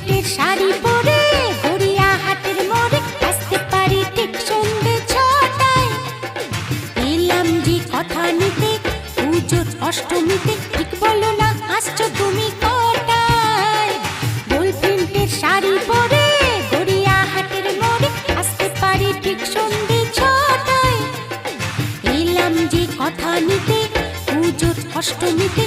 প্রিন্টের শাড়ি পরে গড়িয়াহাটের মোড়ে আসতে পারি ঠিক সন্ধ্যে 6টায়। এলাম যে কথা নিতে পুজোর অষ্টমীতে, ঠিক বলো না আসছো তুমি কটায়? গোল প্রিন্টের শাড়ি পরে গড়িয়াহাটের মোড়ে আসতে পারি ঠিক সন্ধ্যে 6টায়। এলাম যে কথা নিতে পুজোর অষ্টমীতে।